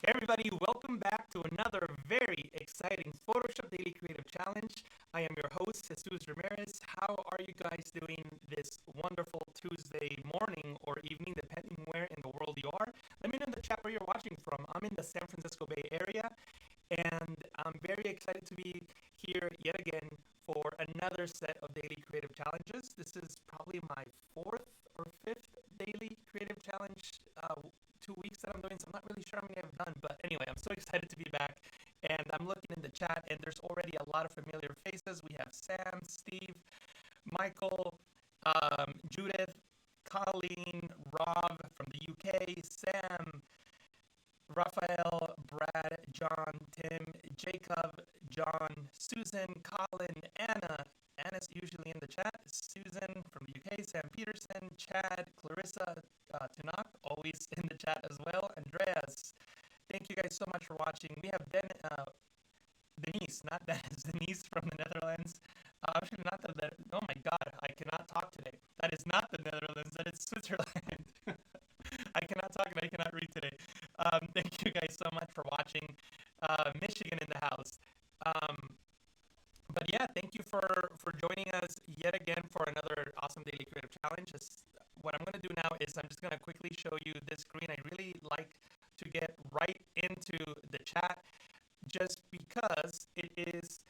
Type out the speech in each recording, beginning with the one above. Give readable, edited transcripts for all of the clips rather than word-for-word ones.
Hey everybody, welcome back to another very exciting Photoshop Daily Creative Challenge. I am your host, Jesus Ramirez. How are you guys doing this wonderful Tuesday morning or evening, depending where in the world you are? Let me know in the chat where you're watching from. I'm in the San Francisco Bay Area, and I'm very excited to be here yet again for another set of daily creative challenges. This is probably my fourth or fifth daily creative challenge 2 weeks that I'm doing, so I'm not really sure how many I've done, but anyway, I'm so excited to be back, and I'm looking in the chat, and there's already a lot of familiar faces. We have Sam, Steve, Michael, Judith, Colleen, Rob from the UK, Sam, Raphael, Brad, John, Tim, Jacob, John, Susan, Colin, Anna. Anna's usually in the chat. Susan from the UK, Sam Peterson, Chad, Clarissa, Tanak, always in the chat as well. Andreas, thank you guys so much for watching. We have Denise, not Dennis, Denise from the Netherlands. Actually, not the, oh my God, I cannot talk today. That is not the Netherlands, that is Switzerland. I cannot talk and I cannot read today. Thank you guys so much for watching. Michigan in the house. But yeah, thank you for joining us yet again for another awesome daily creative challenge. What I'm going to do now is I'm just going to quickly show you this screen. I really like to get right into the chat just because it is,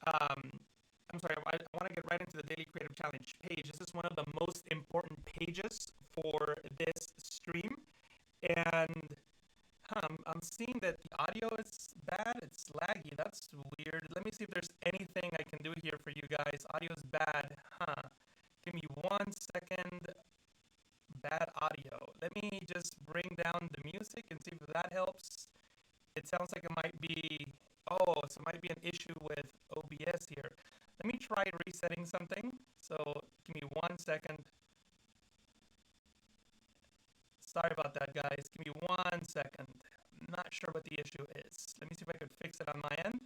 I'm sorry, I want to get right into the daily creative challenge page. This is one of the most important pages for this stream. And I'm seeing that the audio is bad. It's laggy. That's weird. Let me see if there's anything I can do here for you guys. Audio is bad. Give me 1 second. Bad audio. Let me just bring down the music and see if that helps. It sounds like it might be, so it might be an issue with OBS here. Let me try resetting something. So give me 1 second. Sorry about that, guys. Give me 1 second. I'm not sure what the issue is. Let me see if I could fix it on my end.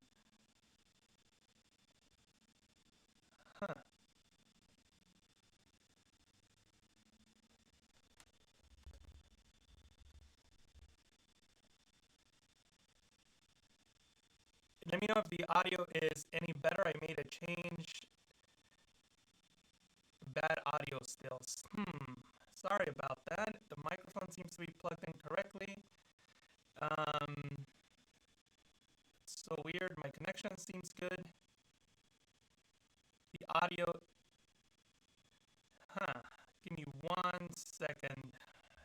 Let me know if the audio is any better. I made a change. Bad audio still. Sorry about that. The microphone seems to be plugged in correctly. It's so weird. My connection seems good. The audio. Give me 1 second.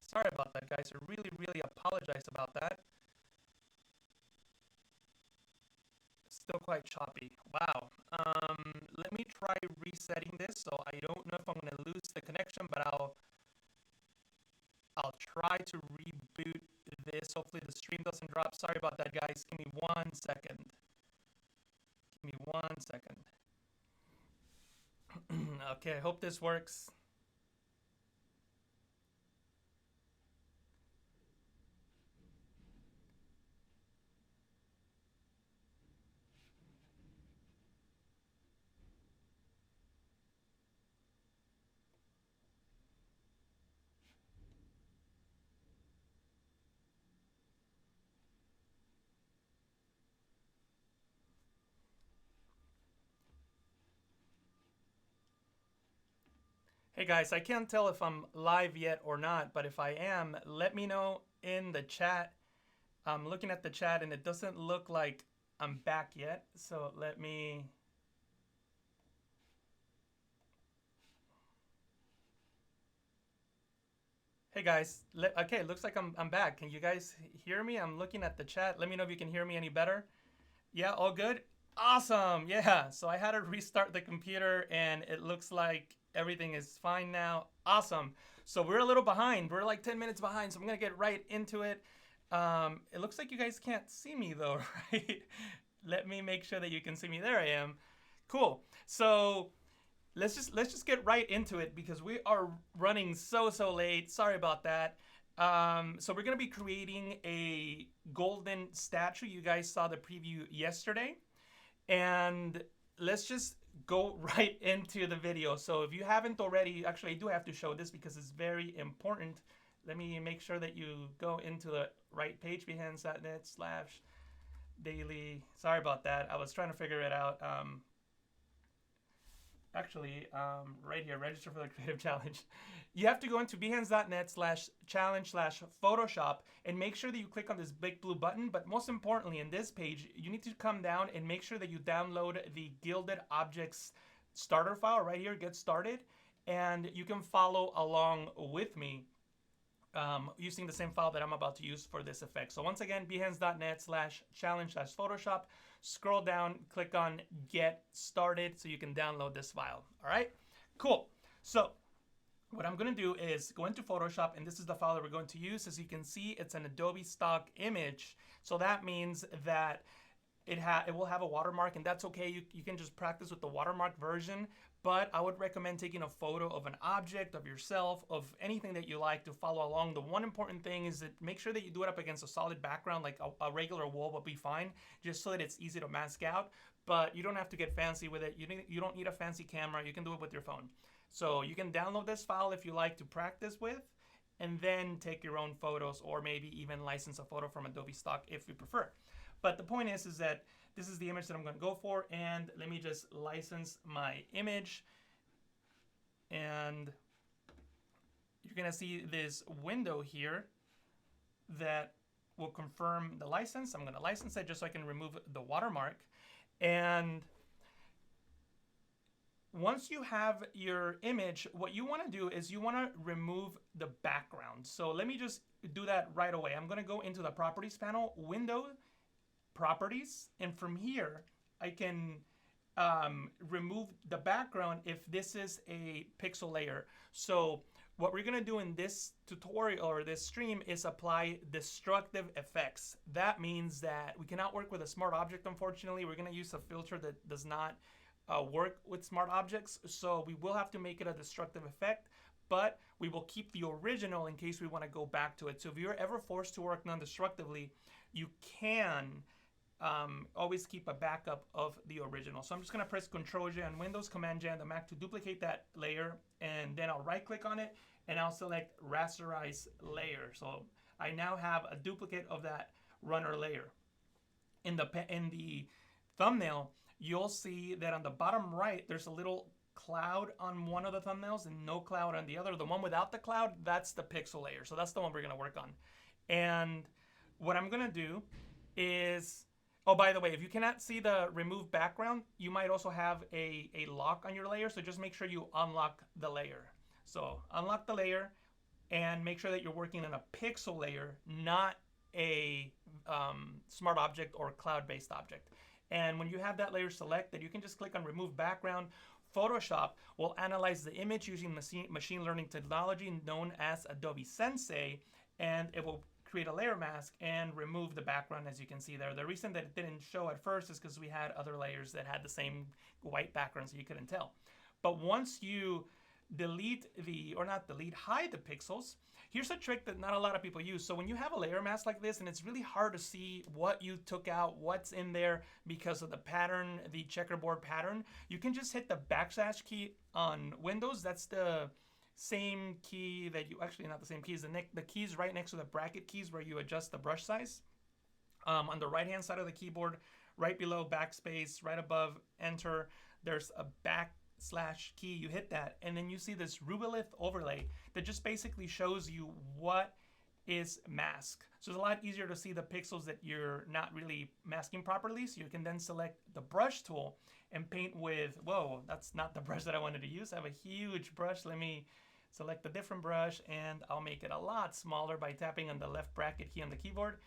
Sorry about that, guys. I really, really apologize about that. Still quite choppy. Wow. Let me try resetting this. So I don't know if I'm going to lose the connection, but I'll try to reboot this. Hopefully the stream doesn't drop. Sorry about that, guys. Give me 1 second. Give me 1 second. Okay, I hope this works. Hey guys, I can't tell if I'm live yet or not, but if I am, let me know in the chat. I'm looking at the chat and it doesn't look like I'm back yet, so let me... Hey guys, okay, looks like I'm back. Can you guys hear me? I'm looking at the chat. Let me know if you can hear me any better. Yeah, all good? Awesome, yeah. So I had to restart the computer and it looks like everything is fine now. Awesome. So we're a little behind. We're like 10 minutes behind, so I'm gonna get right into it. It looks like you guys can't see me though, right? Let me make sure that you can see me. There I am. Cool. So let's just get right into it because we are running so late. Sorry about that. So we're gonna be creating a golden statue. You guys saw the preview yesterday, and let's just go right into the video. So if you haven't already, actually I do have to show this because it's very important let me make sure that you go into the right page, behance.net/daily. Sorry about that. I was trying to figure it out. Right here, register for the Creative Challenge. You have to go into behance.net/challenge/Photoshop and make sure that you click on this big blue button. But most importantly, in this page, you need to come down and make sure that you download the Gilded Objects starter file right here, get started. And you can follow along with me using the same file that I'm about to use for this effect. So once again, behance.net/challenge/Photoshop. Scroll down, click on Get Started so you can download this file. All right, cool. So what I'm going to do is go into Photoshop, and this is the file that we're going to use. As you can see, it's an Adobe stock image. So that means that it will have a watermark, and that's okay. You can just practice with the watermark version, but I would recommend taking a photo of an object, of yourself, of anything that you like to follow along. The one important thing is that make sure that you do it up against a solid background, like a regular wall will be fine, just so that it's easy to mask out. But you don't have to get fancy with it. You don't need a fancy camera. You can do it with your phone. So you can download this file if you like to practice with, and then take your own photos, or maybe even license a photo from Adobe stock if you prefer. But the point is that this is the image that I'm going to go for, and let me just license my image. And you're going to see this window here that will confirm the license. I'm going to license it just so I can remove the watermark. And once you have your image, what you want to do is you want to remove the background. So let me just do that right away. I'm going to go into the Properties panel, Window, Properties, and from here I can remove the background if this is a pixel layer. So what we're going to do in this tutorial or this stream is apply destructive effects. That means that we cannot work with a smart object, unfortunately. We're going to use a filter that does not work with smart objects, so we will have to make it a destructive effect, but we will keep the original in case we want to go back to it. So if you're ever forced to work non-destructively, you can always keep a backup of the original. So I'm just going to press Ctrl-J on Windows, Command-J on the Mac to duplicate that layer, and then I'll right-click on it, and I'll select Rasterize Layer. So I now have a duplicate of that runner layer. In the thumbnail, you'll see that on the bottom right, there's a little cloud on one of the thumbnails and no cloud on the other. The one without the cloud, that's the pixel layer. So that's the one we're going to work on. And what I'm going to do is, oh, by the way, if you cannot see the remove background, you might also have a lock on your layer. So just make sure you unlock the layer. So unlock the layer and make sure that you're working on a pixel layer, not a smart object or cloud-based object. And when you have that layer selected, you can just click on Remove Background. Photoshop will analyze the image using machine learning technology known as Adobe Sensei, and it will create a layer mask and remove the background, as you can see there. The reason that it didn't show at first is because we had other layers that had the same white background, so you couldn't tell. But once you hide the pixels, here's a trick that not a lot of people use. So when you have a layer mask like this, and it's really hard to see what you took out, what's in there because of the pattern, the checkerboard pattern, you can just hit the backslash key on Windows. That's the same key that you, actually not the same keys, the keys right next to the bracket keys where you adjust the brush size. On the right hand side of the keyboard, right below backspace, right above enter, there's a backslash key. You hit that, and then you see this rubylith overlay that just basically shows you what is masked. So it's a lot easier to see the pixels that you're not really masking properly. So you can then select the brush tool and paint with, whoa, that's not the brush that I wanted to use. I have a huge brush. Let me select a different brush, and I'll make it a lot smaller by tapping on the left bracket key on the keyboard.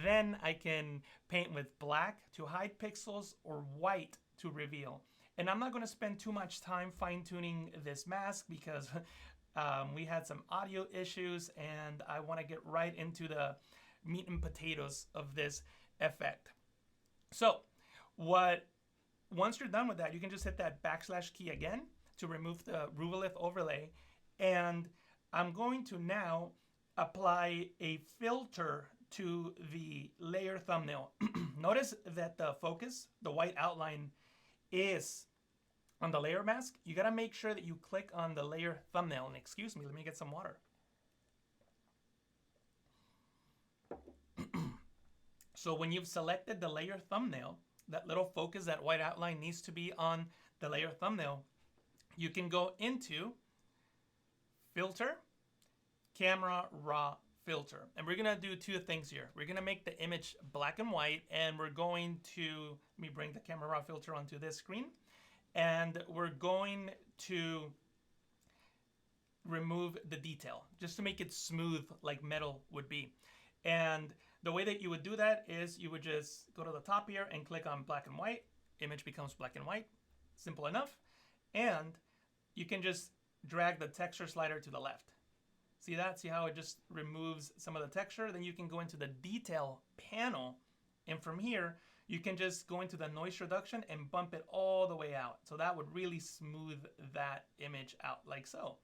Then I can paint with black to hide pixels or white to reveal. And I'm not going to spend too much time fine-tuning this mask because we had some audio issues, and I want to get right into the meat and potatoes of this effect. So once you're done with that, you can just hit that backslash key again to remove the rubylith overlay. And I'm going to now apply a filter to the layer thumbnail. Notice that the focus, the white outline, is on the layer mask. You got to make sure that you click on the layer thumbnail. And excuse me, let me get some water. So when you've selected the layer thumbnail, that little focus, that white outline needs to be on the layer thumbnail. You can go into Filter, Camera Raw Filter. And we're going to do two things here. We're going to make the image black and white, and we're going to, let me bring the Camera Raw Filter onto this screen. And we're going to remove the detail just to make it smooth like metal would be. And the way that you would do that is you would just go to the top here and click on black and white. Image becomes black and white. Simple enough. And you can just drag the texture slider to the left. See that? See how it just removes some of the texture? Then you can go into the detail panel, and from here you can just go into the noise reduction and bump it all the way out. So that would really smooth that image out like so.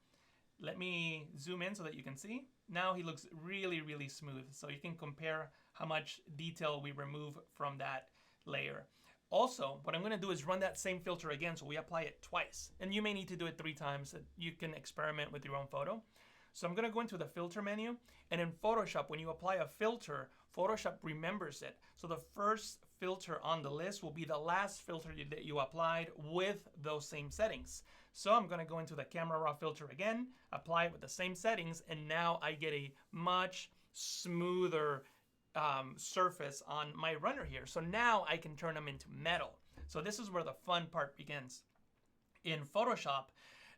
Let me zoom in so that you can see. Now he looks really, really smooth. So you can compare how much detail we remove from that layer. Also, what I'm going to do is run that same filter again, so we apply it twice. And you may need to do it 3 times. You can experiment with your own photo. So I'm going to go into the filter menu, and in Photoshop, when you apply a filter, Photoshop remembers it. So the first filter on the list will be the last filter that you applied with those same settings. So I'm going to go into the Camera Raw filter again, apply it with the same settings, and now I get a much smoother surface on my runner here. So now I can turn them into metal. So this is where the fun part begins. In Photoshop,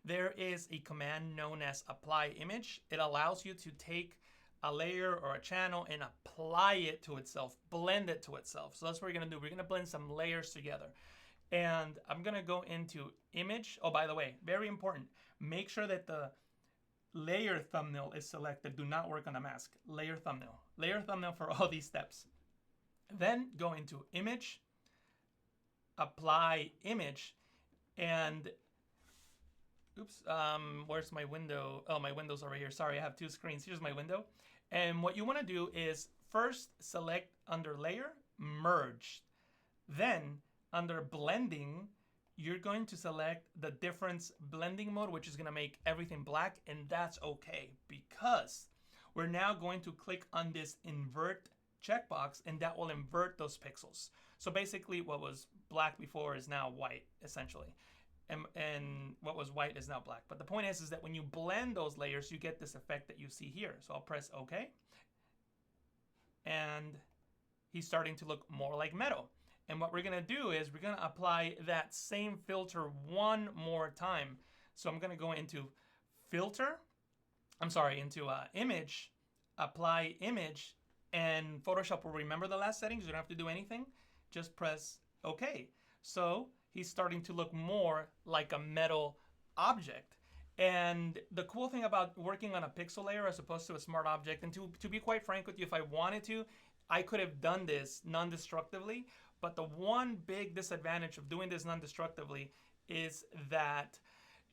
there is a command known as apply image. It allows you to take a layer or a channel and apply it to itself, blend it to itself. So that's what we're going to do. We're going to blend some layers together. And I'm going to go into image. Oh, by the way, very important. Make sure that the layer thumbnail is selected. Do not work on a mask. Layer thumbnail. Layer thumbnail for all these steps. Then go into image, apply image, and oops, where's my window? Oh, my window's over here. Sorry, I have 2 screens. Here's my window. And what you want to do is first select under layer, merge. Then under blending, you're going to select the difference blending mode, which is going to make everything black. And that's okay, because we're now going to click on this invert checkbox, and that will invert those pixels. So basically what was black before is now white, essentially. And what was white is now black. But the point is that when you blend those layers, you get this effect that you see here. So I'll press OK. And he's starting to look more like metal. And what we're going to do is we're going to apply that same filter one more time. So I'm going to go into filter. I'm sorry, into image, apply image, and Photoshop will remember the last settings. You don't have to do anything. Just press OK. So he's starting to look more like a metal object. And the cool thing about working on a pixel layer as opposed to a smart object, and to be quite frank with you, if I wanted to, I could have done this non-destructively. But the one big disadvantage of doing this non-destructively is that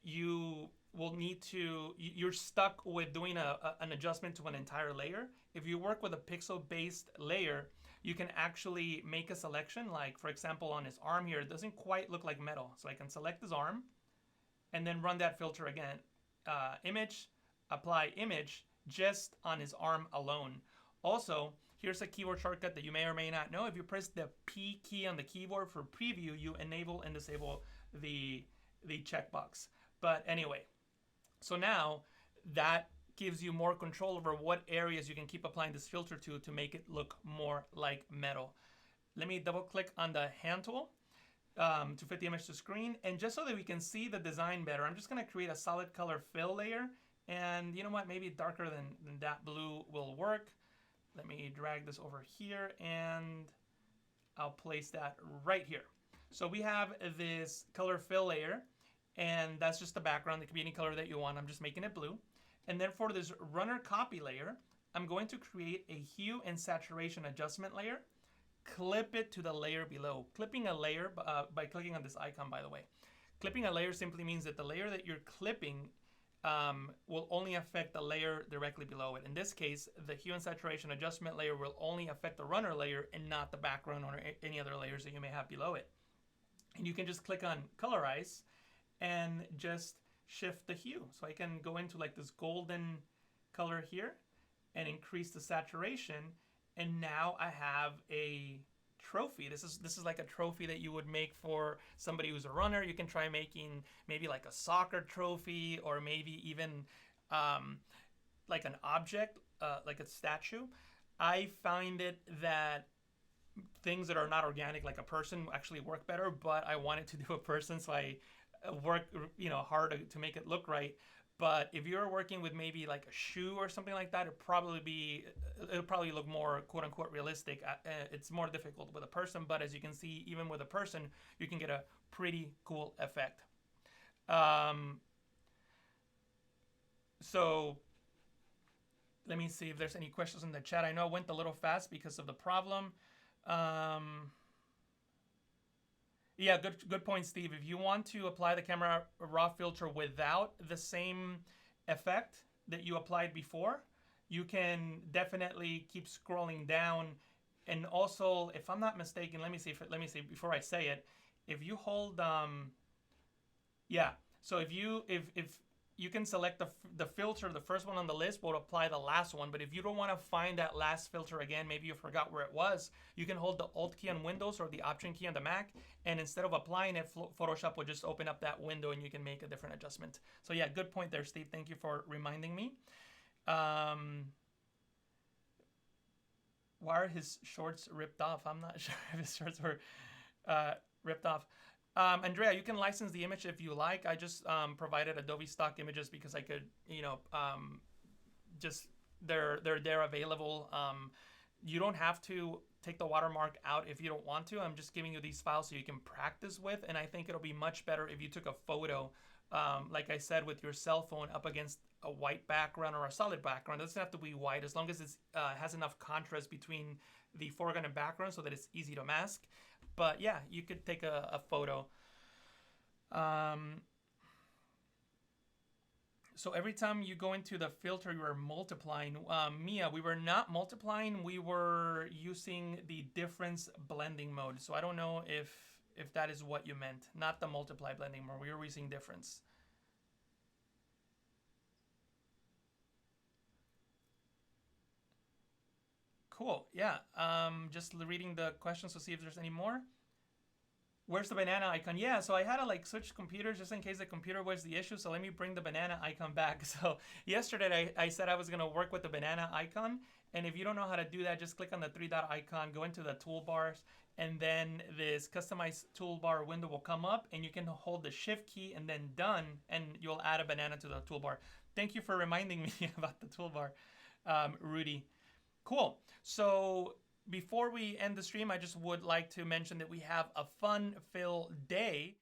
you will need to, you're stuck with doing an adjustment to an entire layer. If you work with a pixel-based layer, you can actually make a selection, like for example on his arm here, it doesn't quite look like metal. So I can select his arm and then run that filter again. Image, apply image, just on his arm alone. Also, here's a keyboard shortcut that you may or may not know. If you press the P key on the keyboard for preview, you enable and disable the checkbox. But anyway, so now that gives you more control over what areas you can keep applying this filter to make it look more like metal. Let me double click on the hand tool to fit the image to screen. And just so that we can see the design better, I'm just going to create a solid color fill layer. And you know what? Maybe darker than that blue will work. Let me drag this over here and I'll place that right here. So we have this color fill layer, and that's just the background. It can be any color that you want. I'm just making it blue. And then for this runner copy layer, I'm going to create a hue and saturation adjustment layer, clip it to the layer below. Clipping a layer by clicking on this icon, by the way. Clipping a layer simply means that the layer that you're clipping will only affect the layer directly below it. In this case, the hue and saturation adjustment layer will only affect the runner layer and not the background or any other layers that you may have below it. And you can just click on colorize and just shift the hue. So I can go into like this golden color here and increase the saturation and now I have a trophy. This is like a trophy that you would make for somebody who's a runner. You can try making maybe like a soccer trophy, or maybe even um, like an object, like a statue. I find it that things that are not organic, like a person, actually work better. But I wanted to do a person, so I work hard to make it look right. But if you're working with maybe like a shoe or something like that, it'll probably look more quote unquote realistic. It's more difficult with a person, but as you can see, even with a person, you can get a pretty cool effect. Um, so let me see if there's any questions in the chat. I know I went a little fast because of the problem. Um, Yeah, good point, Steve. If you want to apply the camera raw filter without the same effect that you applied before, you can definitely keep scrolling down. And also, if I'm not mistaken, let me see before I say it. If you hold yeah. So if you can select the filter, the first one on the list will apply the last one. But if you don't want to find that last filter again, maybe you forgot where it was, you can hold the Alt key on Windows or the Option key on the Mac, and instead of applying it, Photoshop will just open up that window and you can make a different adjustment. So yeah, good point there, Steve. Thank you for reminding me. Why are his shorts ripped off? I'm not sure if his shorts were ripped off. Andrea, you can license the image if you like. I just provided Adobe stock images because I could, just they're there available. You don't have to take the watermark out if you don't want to. I'm just giving you these files so you can practice with, and I think it'll be much better if you took a photo, like I said, with your cell phone up against a white background or a solid background. It doesn't have to be white as long as it has enough contrast between the foreground and background so that it's easy to mask. But yeah, you could take a photo. So every time you go into the filter, you are multiplying. Mia, we were not multiplying. We were using the difference blending mode. So I don't know if that is what you meant. Not the multiply blending mode. We were using difference. Cool. Yeah. Just reading the questions to see if there's any more. Where's the banana icon? Yeah, so I had to like switch computers just in case the computer was the issue. So let me bring the banana icon back. So yesterday I said I was gonna work with the banana icon. And if you don't know how to do that, just click on the three dot icon, go into the toolbars, and then this customize toolbar window will come up, and you can hold the shift key and then done, and you'll add a banana to the toolbar. Thank you for reminding me about the toolbar, Rudy. Cool. So before we end the stream, I just would like to mention that we have a fun-filled day.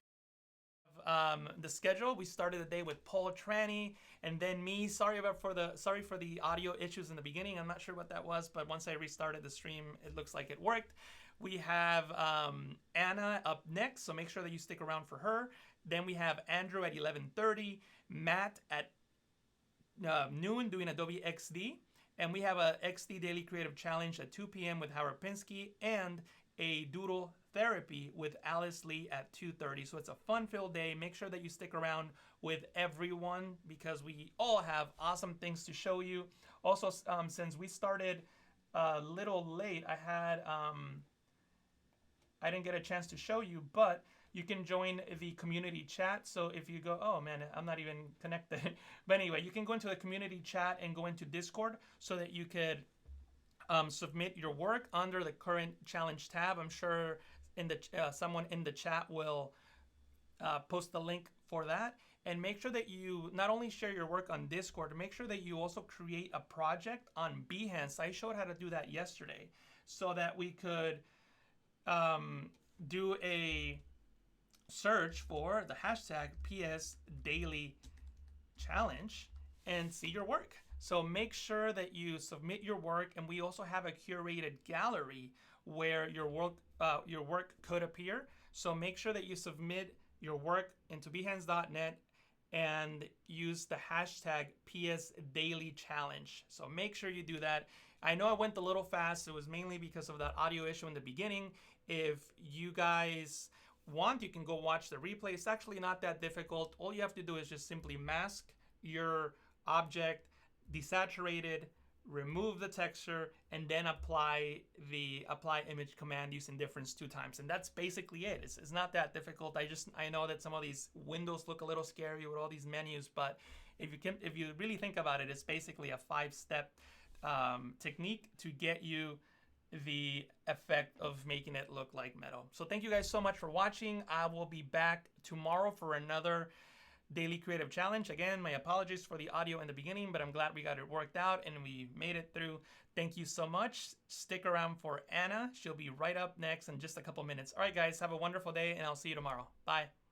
The schedule. We started the day with Paul Tranny and then me. Sorry for the audio issues in the beginning. I'm not sure what that was, but once I restarted the stream, it looks like it worked. We have Anna up next, so make sure that you stick around for her. Then we have Andrew at 11:30, Matt at noon doing Adobe XD. And we have a XD Daily Creative Challenge at 2 p.m. with Howard Pinsky and a doodle therapy with Alice Lee at 2:30. So it's a fun-filled day. Make sure that you stick around with everyone because we all have awesome things to show you. Also, since we started a little late, I didn't get a chance to show you, but you can join the community chat. So if you go, oh man, I'm not even connected. But anyway, you can go into the community chat and go into Discord so that you could submit your work under the current challenge tab. I'm sure someone in the chat will post the link for that. And make sure that you not only share your work on Discord, make sure that you also create a project on Behance. I showed how to do that yesterday so that we could do a search for the hashtag PS Daily Challenge and see your work. So make sure that you submit your work, and we also have a curated gallery where your work could appear. So make sure that you submit your work into behance.net and use the hashtag PS Daily Challenge. So make sure you do that. I know I went a little fast. It was mainly because of that audio issue in the beginning. If you guys want, you can go watch the replay. It's actually not that difficult. All you have to do is just simply mask your object, desaturate it, remove the texture, and then apply the apply image command using difference 2 times. And that's basically it. It's not that difficult. I know that some of these windows look a little scary with all these menus, but if you really think about it, it's basically a 5-step technique to get you the effect of making it look like metal. So thank you guys so much for watching. I will be back tomorrow for another daily creative challenge. Again, my apologies for the audio in the beginning, but I'm glad we got it worked out and we made it through. Thank you so much. Stick around for Anna. She'll be right up next in just a couple minutes. All right, guys, have a wonderful day, and I'll see you tomorrow. Bye.